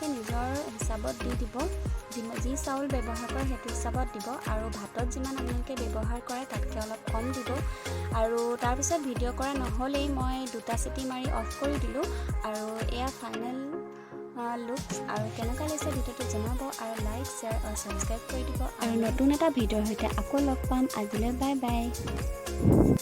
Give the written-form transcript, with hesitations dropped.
আপোনালোকে নিজৰ হিচাপত দি দিব, যি চাউল ব্যৱহাৰ কৰে সেইটো হিচাপত দিব, আৰু ভাতত যিমান আপোনালোকে ব্যৱহাৰ কৰে তাতকৈ অলপ কম দিব। আৰু তাৰপিছত ভিডিঅ' কৰা নহ'লেই মই 2টা চিটি মাৰি অফ কৰি দিলোঁ। আৰু এয়া ফাইনেল লুক। আৰু কেনেকুৱা লাগিছে ভিডিঅ'টো জনাব, আৰু লাইক, শ্বেয়াৰ আৰু ছাবস্ক্ৰাইব কৰি দিব। আৰু নতুন এটা ভিডিঅ'ৰ সৈতে আকৌ লগ পাম। আজিলৈ বাই বাই।